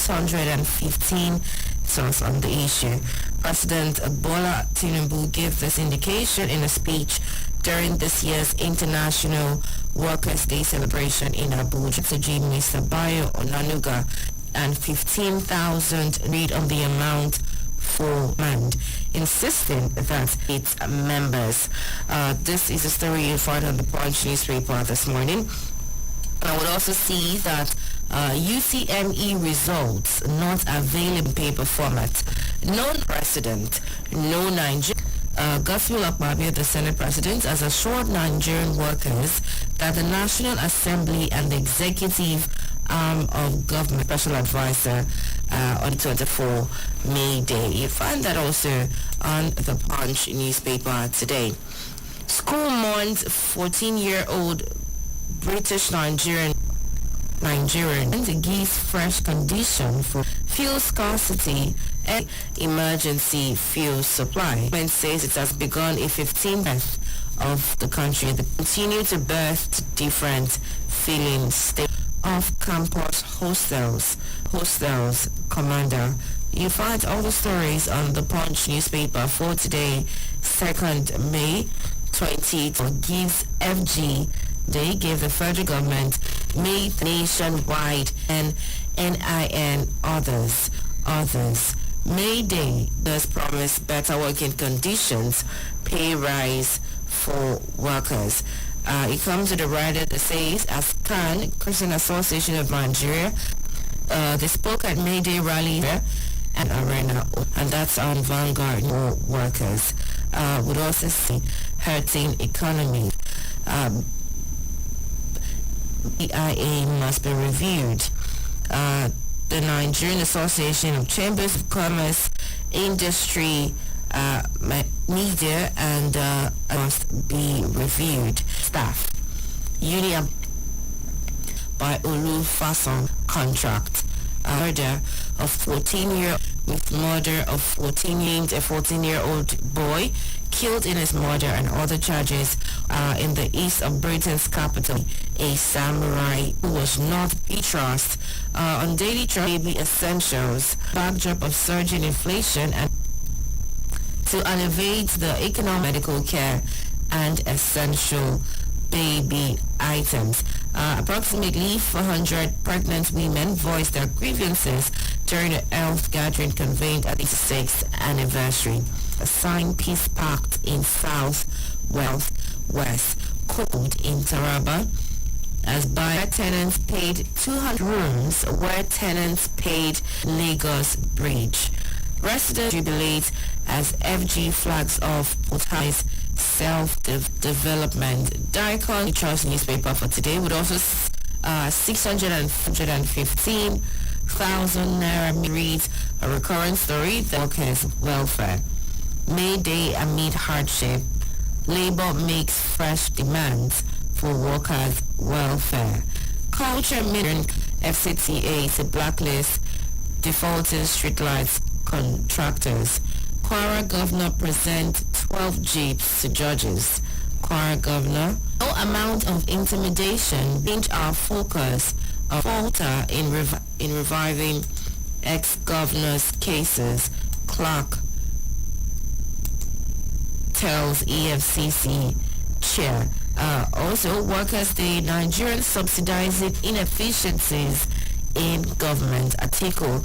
615 source on the issue. President Bola Tinubu gave this indication in a speech during this year's International Workers' Day celebration in Abuja. To Mr. Bayo Onanuga and 15,000 read on the amount for land, insisting that its members. This is a story you find on the Punch newspaper this morning. I would also see that UTME results not available in paper format. No precedent, no Nigerian. Godswill Akpabio, the Senate President, has assured Nigerian workers that the National Assembly and the executive arm of government special advisor on 24 May Day. You find that also on the Punch newspaper today. School mourns 14-year-old British Nigerian gives fresh condition for fuel scarcity and emergency fuel supply. The government says it has begun a 15th birth of the country. They continue to birth different filling states of campus hostels, Commander. You find all the stories on the Punch newspaper for today, 2nd May 20. Gives FG. They gave the federal government made nationwide and NIN others. May Day does promise better working conditions, pay rise for workers. It comes to the writer that says, as CAN, Christian Association of Nigeria, they spoke at May Day rally and arena, and that's on Vanguard workers. Would also see hurting economy. EIA must be reviewed. The Nigerian Association of Chambers of Commerce, Industry, Media, and must be reviewed. Staff. Union by Olu Fason contract. Murder of 14-year-old with murder of 14-year-old boy killed in his murder and other charges in the east of Britain's capital. A samurai who was not betrothed on daily baby essentials, backdrop of surging inflation, and to elevate the economic medical care and essential baby items. Approximately 400 pregnant women voiced their grievances during a health gathering convened at its 6th anniversary. A signed peace pact in South West Code in Taraba, as by tenants paid 200 rooms where tenants paid Lagos Bridge. Residents jubilate as FG flags off Portai's self-development. Daikon Trust newspaper for today would also 615,000 naira reads a recurrent story, the workers' welfare. May Day amid hardship, Labour makes fresh demands for workers' welfare. Culture Ministry FCTA to blacklist defaulting streetlights contractors. Kwara Governor present 12 jeeps to judges. Kwara Governor, no amount of intimidation change our focus of falter in reviving ex-governors' cases. Clark tells EFCC chair. Also, Workers' Day, Nigerians subsidizing inefficiencies in government. Article,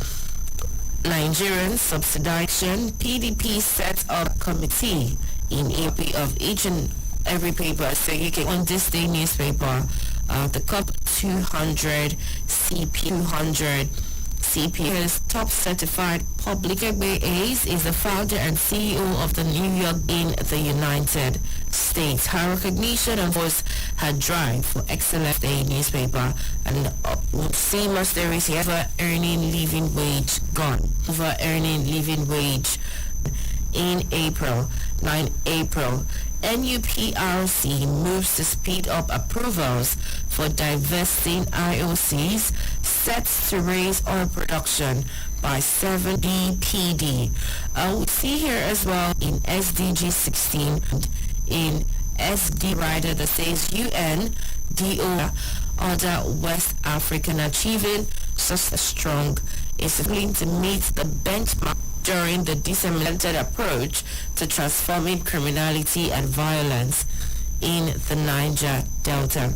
Nigerian subsidization. PDP sets up committee in AP of each and every paper. So you can on this day newspaper, the COP 200 CP's top certified public Ace is the founder and CEO of the New York in the United States. Her recognition and voice her drive for excellence. A newspaper and would see most there is ever earning living wage gone. Over earning living wage in April, 9 April. NUPRC moves to speed up approvals for divesting IOCs, sets to raise oil production by 7 BPD. We see here as well in SDG 16 in SD rider that says UN, DO, other West African achieving such a strong is failing to meet the benchmark during the disseminated approach to transforming criminality and violence in the Niger Delta.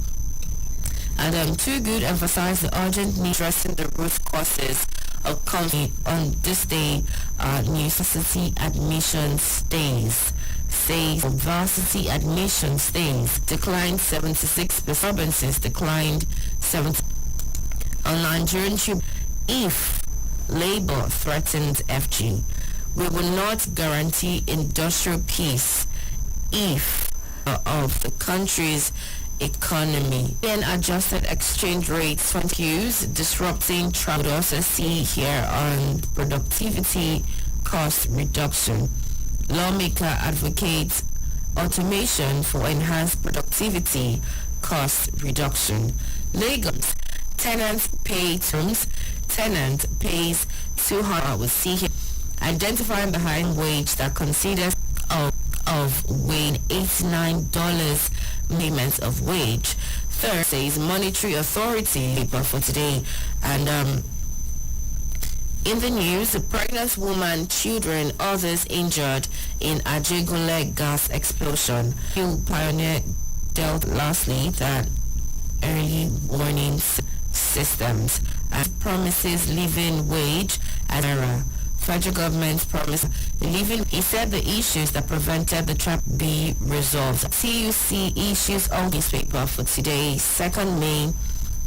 And Too Good emphasized the urgent need addressing the root causes of conflict on this day. University admission stays. Says varsity admission stays declined 76 provinces declined 70 on Nigerian trip. If Labour threatens FG, we will not guarantee industrial peace if of the country's economy. Then adjusted exchange rates confuse disrupting travel. We also see here on productivity cost reduction. Lawmaker advocates automation for enhanced productivity cost reduction. Lagos tenants pay terms. Tenant pays 200. We see here identifying the high wage that considers of weighing $89 payments of wage. Third says monetary authority paper for today. And in the news, a pregnant woman, children, others injured in Ajegule gas explosion. New Pioneer dealt lastly that early warning systems and promises living wage as era. Federal government promised living. He said the issues that prevented the trap be resolved. TUC issues on this paper for today, 2nd May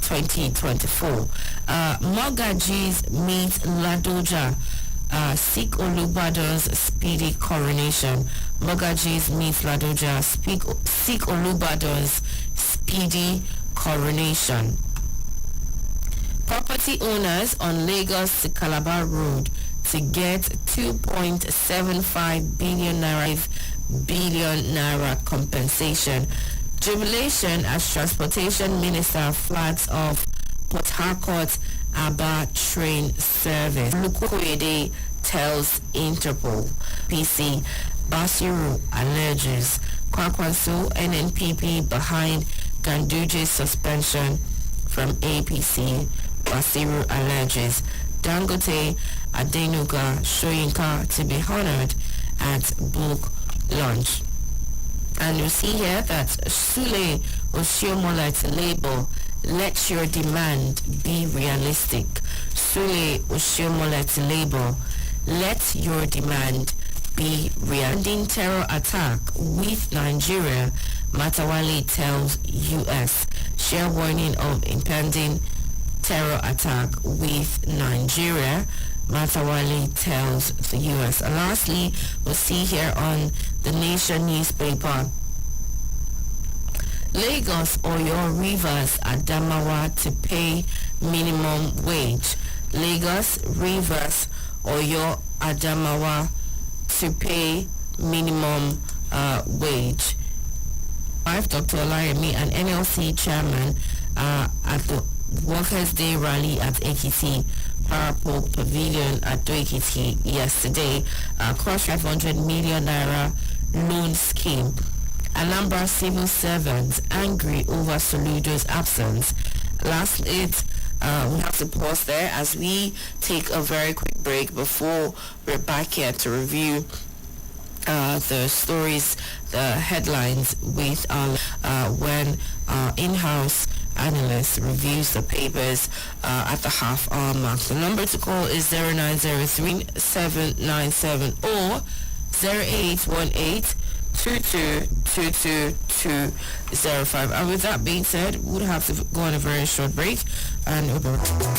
2024. Mogajis meet Ladoja. Seek Olubadan's speedy coronation. Mogajis meet Ladoja. Seek Olubadan's speedy coronation. Property owners on Lagos to Calabar Road to get 2.75 billion naira compensation. Jubilation as Transportation Minister flags off Port Harcourt Aba train service. Lukwede tells Interpol. PC Basiru alleges Kwakwanso NNPP behind Ganduje's suspension from APC. Basiru alleges Dangote Adenuga Shoyinka to be honored at book launch. And you see here that Sule Oshiomola's label, let your demand be realistic. Sule Oshiomola's label, let your demand be realistic. Terror attack with Nigeria, Matawale tells U.S. Share warning of impending terror attack with Nigeria, Matawale tells the U.S. And lastly, we'll see here on the Nation newspaper, Lagos, Oyo, Rivers, Adamawa to pay minimum wage. Lagos, Rivers, Oyo, Adamawa to pay minimum wage. Dr. Olayemi, an NLC chairman, at the Workers' Day rally at Ekiti Parapol Pavilion at Ekiti yesterday. Cross 500 million naira loan scheme. Anambra civil servants angry over Soludo's absence. Last it, we have to pause there as we take a very quick break before we're back here to review the stories, the headlines with when in-house analyst reviews the papers at the half-hour mark. The number to call is 0903-797 or 0818-2222-205. And with that being said, we would have to go on a very short break and we'll be right back.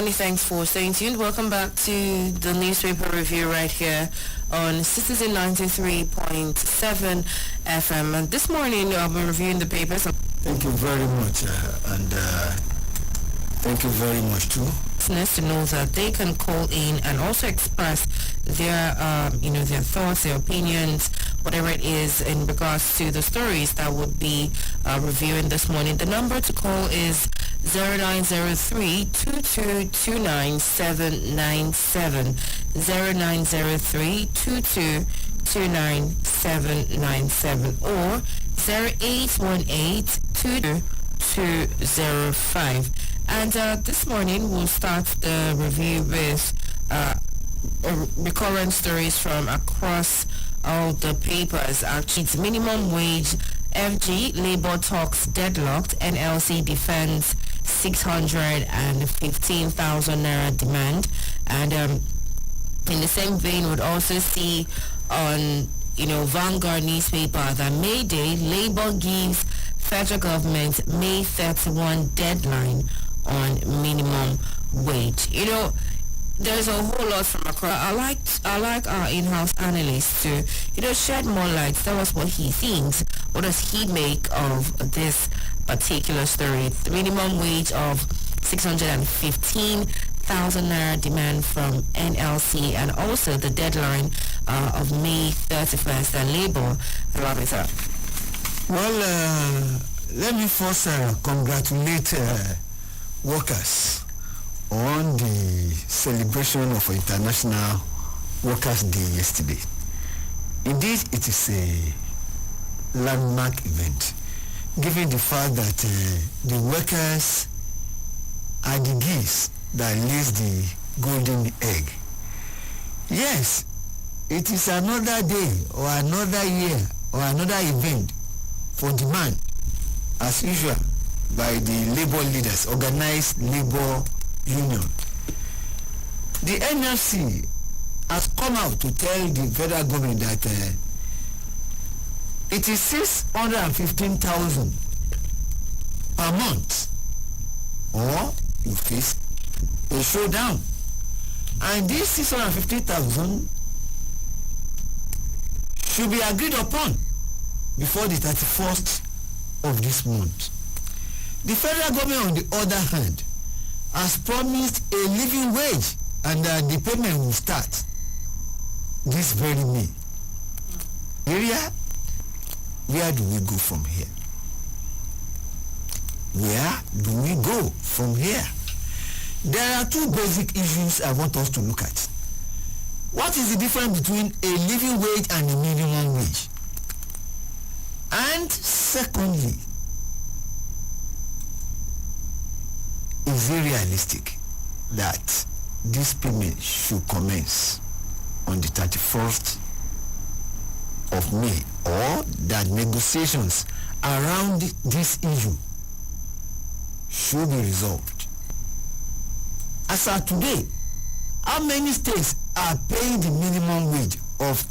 Many thanks for staying tuned. Welcome back to the newspaper review right here on Citizen 93.7 FM. And this morning I'll be reviewing the papers. Thank you very much, and thank you very much too. To know that they can call in and also express their, their thoughts, their opinions, whatever it is in regards to the stories that would be reviewing this morning. The number to call is 0903-2229-797, 0903-2229-797, or 0818-2205. And this morning we'll start the review with recurrent stories from across all the papers. Actually, it's minimum wage, FG, Labour talks deadlocked, NLC defends 615,000 naira demand. And in the same vein, would also see on Vanguard newspaper that May Day, Labour gives federal government May 31 deadline on minimum wage. There's a whole lot from across. I like our in-house analysts to shed more light. Tell us what he thinks. What does he make of this particular story? The minimum wage of 615,000 naira demand from NLC, and also the deadline of May 31st and Labour. Wrap it up. Well, let me first congratulate workers on the celebration of International Workers' Day yesterday. Indeed, it is a landmark event, given the fact that the workers are the geese that lays the golden egg. Yes, it is another day or another year or another event for demand, as usual, by the labor leaders, organized labor union. The NLC has come out to tell the federal government that it is 615,000 per month, or you face a showdown. And this 650,000 should be agreed upon before the 31st of this month. The federal government, on the other hand, has promised a living wage, and the payment will start this very May. Where do we go from here? Where do we go from here? There are two basic issues I want us to look at. What is the difference between a living wage and a minimum wage? And secondly, is it realistic that this payment should commence on the 31st of May, or that negotiations around this issue should be resolved? As of today, how many states are paying the minimum wage of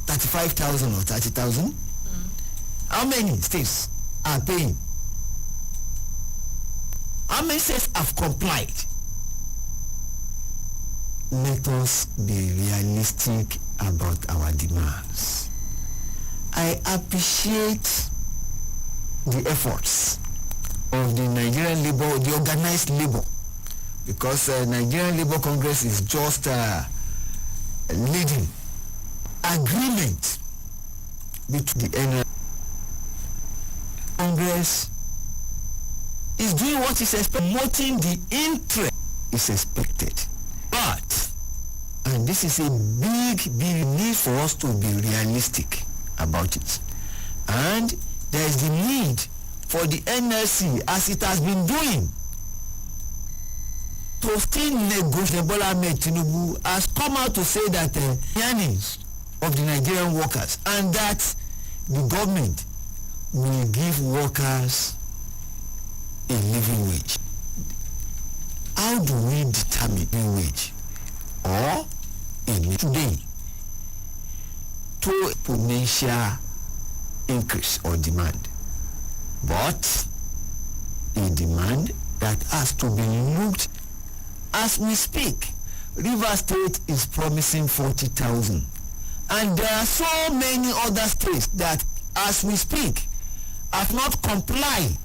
35,000 or 30,000? How many states are paying? How many states have complied? Let us be realistic about our demands. I appreciate the efforts of the Nigerian labor, the organized labor, because Nigerian Labour Congress is just leading agreement between the NLC. Congress is doing what is expected, promoting the interest is expected. But, and this is a big need for us to be realistic about it. And there is the need for the NLC, as it has been doing, to still negotiate. Bola Ahmed Tinubu has come out to say that the earnings of the Nigerian workers, and that the government will give workers a living wage. How do we determine a wage or a living today? To exponential increase or demand, but a demand that has to be looked As we speak, Rivers State is promising 40,000. And there are so many other states that, as we speak, have not complied.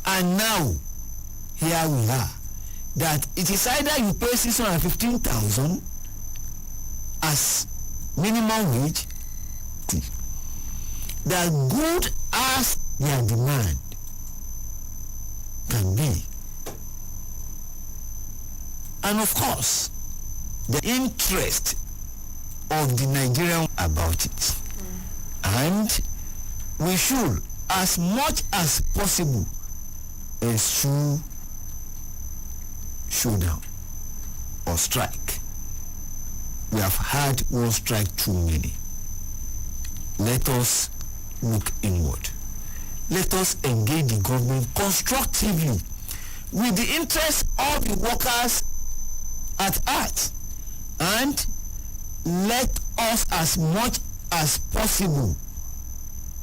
And now, here we are. That it is either you pay 615,000 as minimum wage, that good as their demand can be. And of course, the interest of the Nigerian about it. And we should, as much as possible, eschew showdown or strike. We have had one strike too many. Let us look inward. Let us engage the government constructively with the interest of the workers at heart, and let us, as much as possible,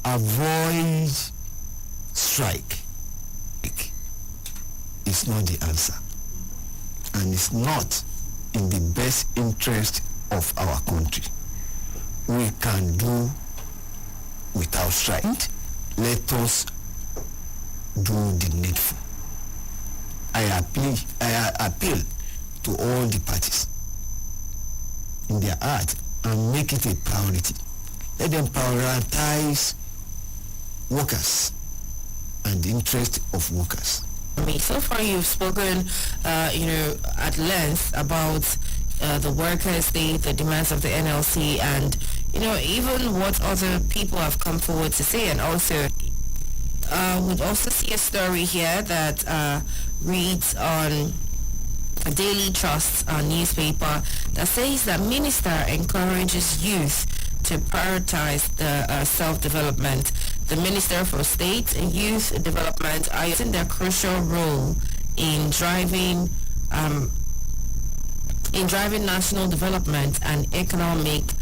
avoid strike. It's not the answer, and it's not in the best interest of our country. We can do without strike. Let us do the needful. I appeal to all the parties in their heart and make it a priority. Let them prioritize workers and the interest of workers. So far you've spoken, at length about the workers, the demands of the NLC, and, even what other people have come forward to say. And also, would also see a story here that reads on a Daily Trust newspaper that says that minister encourages youth to prioritize the self-development. The Minister for State and Youth Development are using their crucial role in driving national development and economic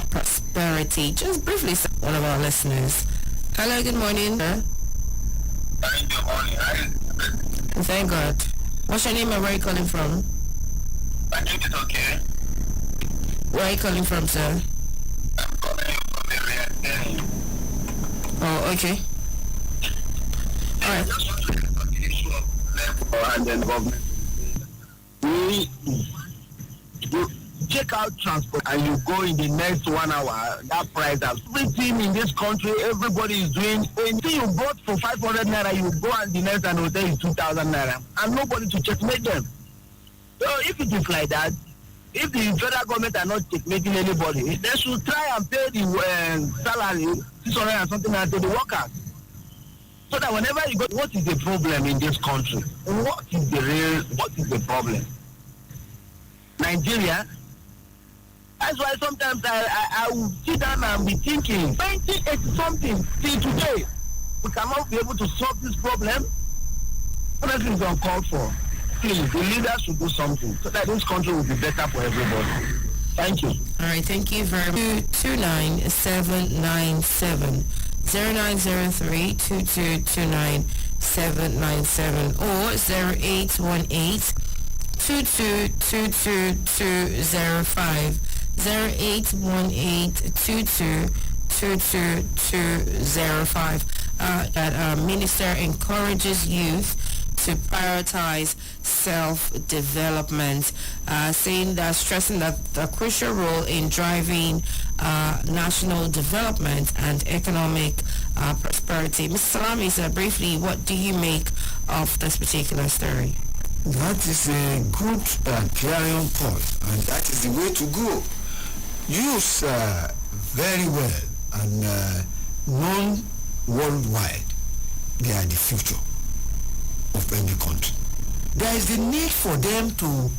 prosperity. Just briefly, one of our listeners. Hello, good morning. Good morning. Thank God. What's your name and where are you calling from? I think it's okay. Where are you calling from, sir? I'm calling you from area 10. Oh, okay. All right. I just want to talk about the issue of labor and then government. You check out transport and you go in the next 1 hour, that price, everything in this country, everybody is doing anything you bought for 500 naira, you go and the next and hotel is 2,000 naira, and nobody to checkmate them. So if it is like that, if the federal government are not checkmating anybody, they should try and pay the salary, 600 and something to the workers. So that whenever you go, what is the problem in this country? What is the problem? Nigeria. That's why sometimes I will sit down and be thinking, 2080 something till today, we cannot be able to solve this problem. Honestly, it's uncalled for. Please, the leaders should do something so that this country will be better for everybody. Thank you. All right, thank you very much. 29797 0903 2229797 or 0818 2222205 0818-222205. That minister encourages youth to prioritize self-development, stressing that the crucial role in driving national development and economic prosperity. Mr. Salami, briefly, what do you make of this particular story? That is a good clarion point, and that is the way to go. Use very well and known worldwide, they are the future of any country. There is the need for them to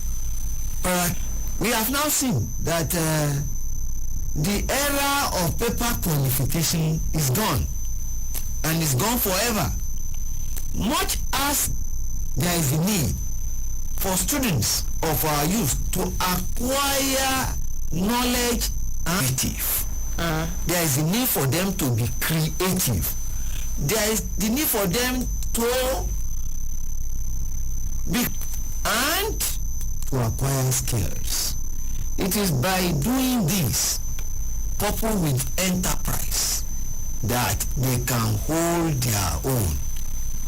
we have now seen that the era of paper qualification is gone, and is gone forever. Much as there is a need for students of our youth to acquire knowledge and creative. There is a need for them to be creative. There is the need for them to be, and to acquire skills. It is by doing this, coupled with enterprise, that they can hold their own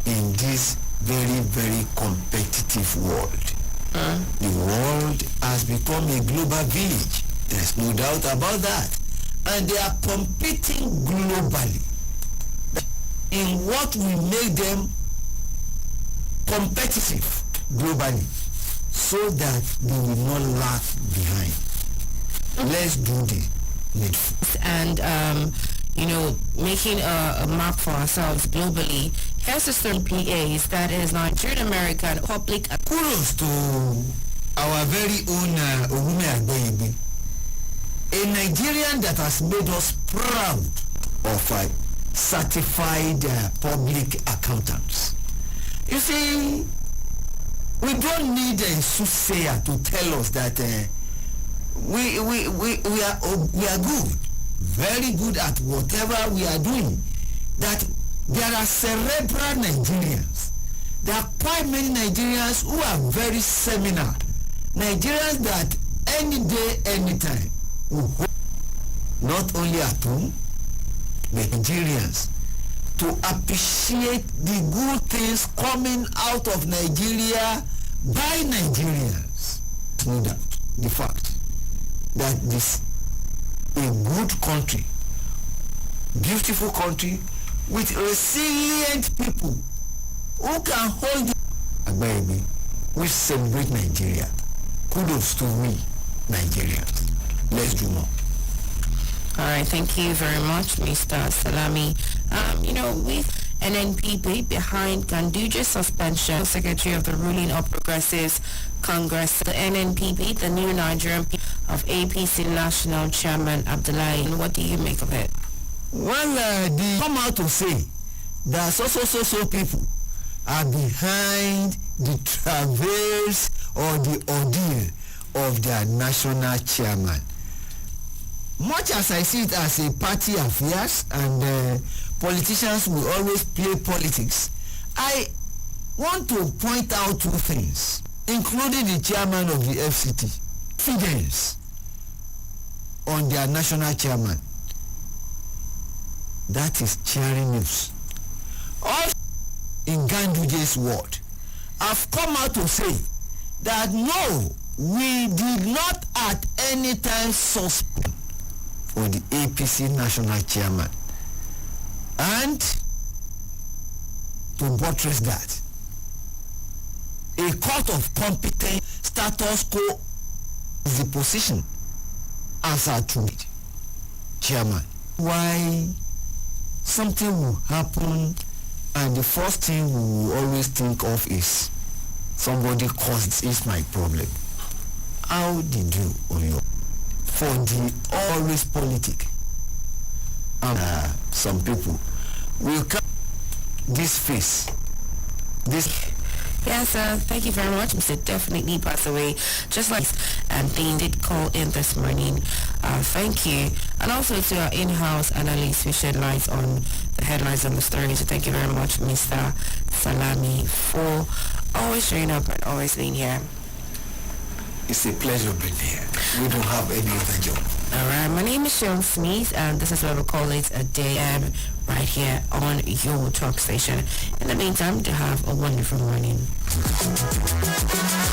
in this very, very competitive world. The world has become a global village. There's no doubt about that. And they are competing globally in what will make them competitive globally, so that they will not lag behind. Let's do the needful. And making a map for ourselves globally. Here's the story PAs, that is Nigerian American Public. Kudos to our very own Owume Agbeyibi, a Nigerian that has made us proud of certified public accountants. You see, we don't need a soothsayer to tell us that we are good, very good at whatever we are doing. That there are cerebral Nigerians. There are quite many Nigerians who are very seminal. Nigerians that any day, anytime, not only at home, but Nigerians, to appreciate the good things coming out of Nigeria by Nigerians. No doubt the fact that this a good country, beautiful country, with resilient people who can hold Agbeyibi, we celebrate Nigeria. Kudos to we, Nigerians. Let's do more. All right, thank you very much, Mr. Salami. With NNPP behind Ganduja's suspension, Secretary of the ruling All Progressives Congress, the NNPP, the new Nigerian of APC National Chairman Abdullahi. What do you make of it? Well, they come out to say that so people are behind the travails or the ordeal of their national chairman. Much as I see it as a party affairs and politicians will always play politics, I want to point out two things, including the chairman of the FCT, confidence on their national chairman. That is cheering news. Also, in Ganduja's word, have come out to say that no, we did not at any time suspend for the APC national chairman. And to buttress that, a court of competence status quo is the position as a tweet chairman. Why something will happen and the first thing we will always think of is somebody caused is my problem. How did you or you for the always politic? Some people will come this face. This. Yes, thank you very much, Mr. Definitely passed away. Just like they did call in this morning. Thank you. And also to our in-house analyst who shed light on the headlines and the stories. So thank you very much, Mr. Salami, for always showing up and always being here. It's a pleasure being here. We don't have any other job. All right, my name is Sean Smith, and this is where we call it a day right here on your talk station. In the meantime, to have a wonderful morning.